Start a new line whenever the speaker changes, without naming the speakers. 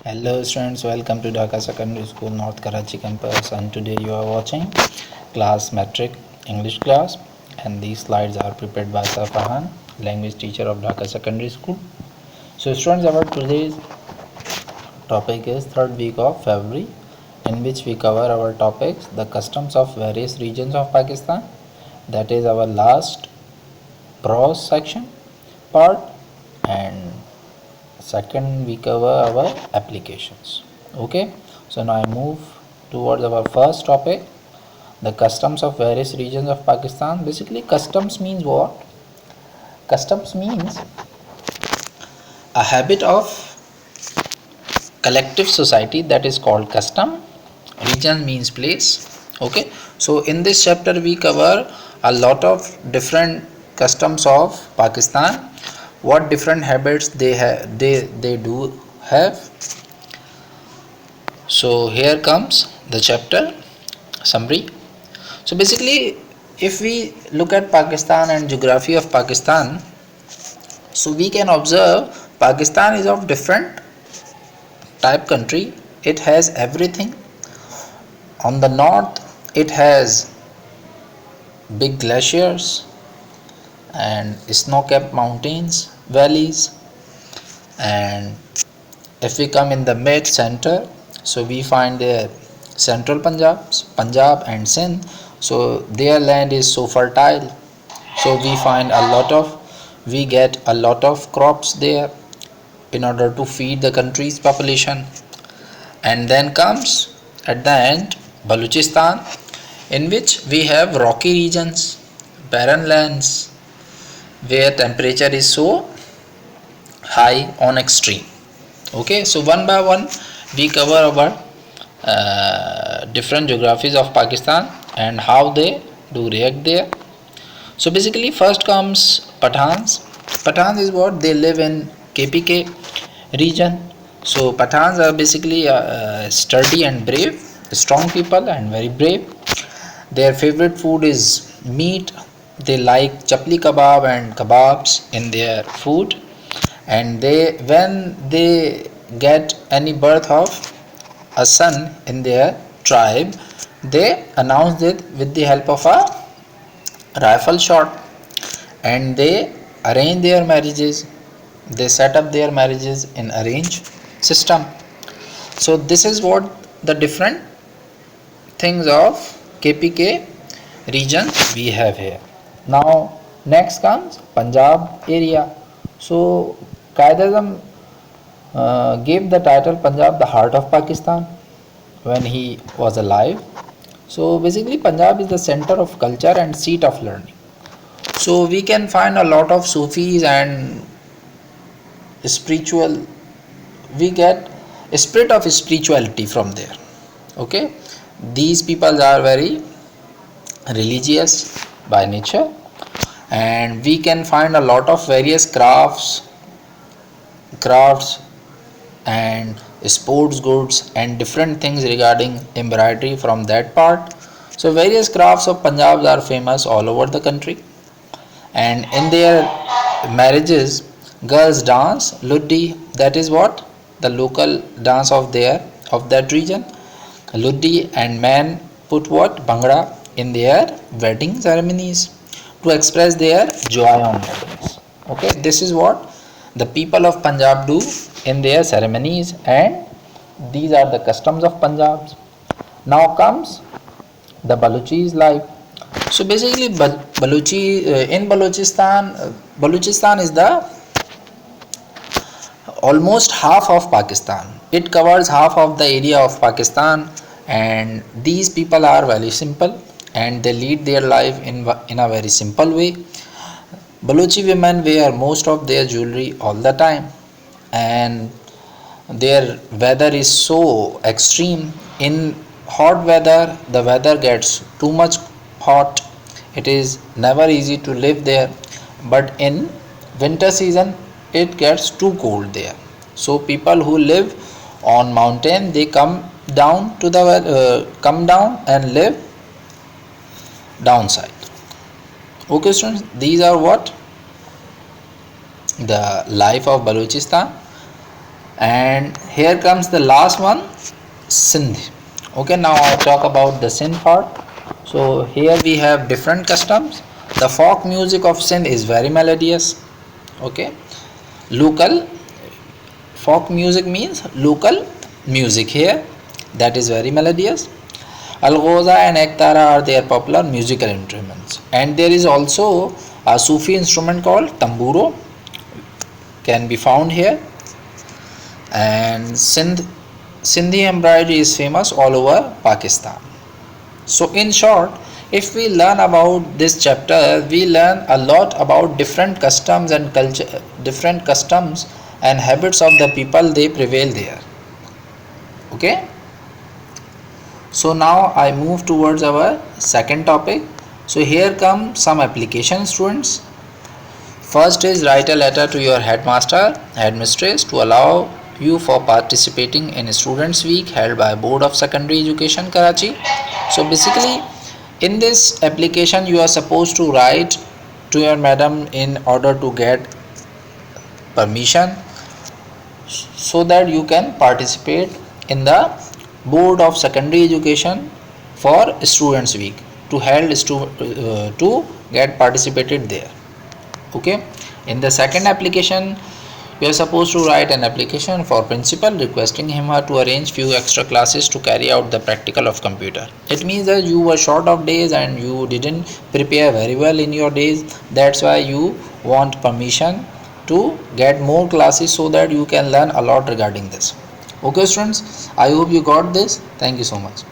Hello students, welcome to Dhaka Secondary School, North Karachi campus, and today you are watching class metric English class, and these slides are prepared by Sir Farhan, language teacher of Dhaka Secondary School. So students, our today's topic is third week of February, in which we cover our topics the customs of various regions of Pakistan. That is our last prose section part, and second we cover our applications. Okay, so now I move towards our first topic, the customs of various regions of Pakistan. Basically, customs means what? Customs means a habit of collective society, that is called custom. Region means place. Okay, so in this chapter we cover a lot of different customs of Pakistan, what different habits they do have. So here comes the chapter summary. So basically, if we look at Pakistan and geography of Pakistan, so we can observe Pakistan is of different type country. It has everything. On the north it has big glaciers and snow-capped mountains, valleys, and if we come in the mid center, so we find there central Punjab and Sindh. So their land is so fertile, so we get a lot of crops there in order to feed the country's population. And then comes at the end Balochistan, in which we have rocky regions, barren lands, where temperature is so high on extreme. Okay, so one by one we cover our different geographies of Pakistan and how they do react there. So basically, first comes Pathans. Pathans is what they live in KPK region. So Pathans are basically sturdy and brave, strong people and very brave. Their favorite food is meat. They like chapli kebab and kebabs in their food, and they when they get any birth of a son in their tribe, they announce it with the help of a rifle shot, and they arrange their marriages. They set up their marriages in arranged system. So this is what the different things of KPK region we have here. Now next comes Punjab area. So Qaid-e-Azam gave the title Punjab the heart of Pakistan when he was alive. So basically Punjab is the center of culture and seat of learning. So we can find a lot of Sufis and spiritual, we get a spirit of spirituality from there. Okay, these people are very religious by nature, and we can find a lot of various crafts and sports goods and different things regarding embroidery from that part. So various crafts of Punjab are famous all over the country, and in their marriages girls dance Luddi, that is what the local dance of that region, Luddi, and men put what Bhangra in their wedding ceremonies to express their joy on weddings. Okay, this is what the people of Punjab do in their ceremonies, and these are the customs of Punjab. Now comes the Baluchis life. So basically, in Balochistan is the almost half of Pakistan. It covers half of the area of Pakistan, and these people are very simple and they lead their life in a very simple way. Balochi women wear most of their jewelry all the time, and their weather is so extreme. In hot weather, the weather gets too much hot. It is never easy to live there, but in winter season it gets too cold there. So people who live on mountain, they come down and live downside. Okay students, these are what the life of Balochistan. And here comes the last one, Sindh. Okay, now I'll talk about the Sindh part. So here we have different customs. The folk music of Sindh is very melodious. Okay, local folk music means local music here, that is very melodious. Algoza and Ektara are their popular musical instruments, and there is also a Sufi instrument called tamburo can be found here. And Sindhi embroidery is famous all over Pakistan. So in short, if we learn about this chapter, we learn a lot about different customs and culture, different customs and habits of the people they prevail there. Okay. So now I move towards our second topic. So here come some application, students. First is write a letter to your headmaster, headmistress to allow you for participating in Students Week held by Board of Secondary Education Karachi. So basically in this application you are supposed to write to your madam in order to get permission so that you can participate in the Board of Secondary Education for Students Week to get participated there. Okay, in the second application you are supposed to write an application for principal requesting him or to arrange few extra classes to carry out the practical of computer. It means that you were short of days and you didn't prepare very well in your days, that's why you want permission to get more classes so that you can learn a lot regarding this. Okay students, I hope you got this. Thank you so much.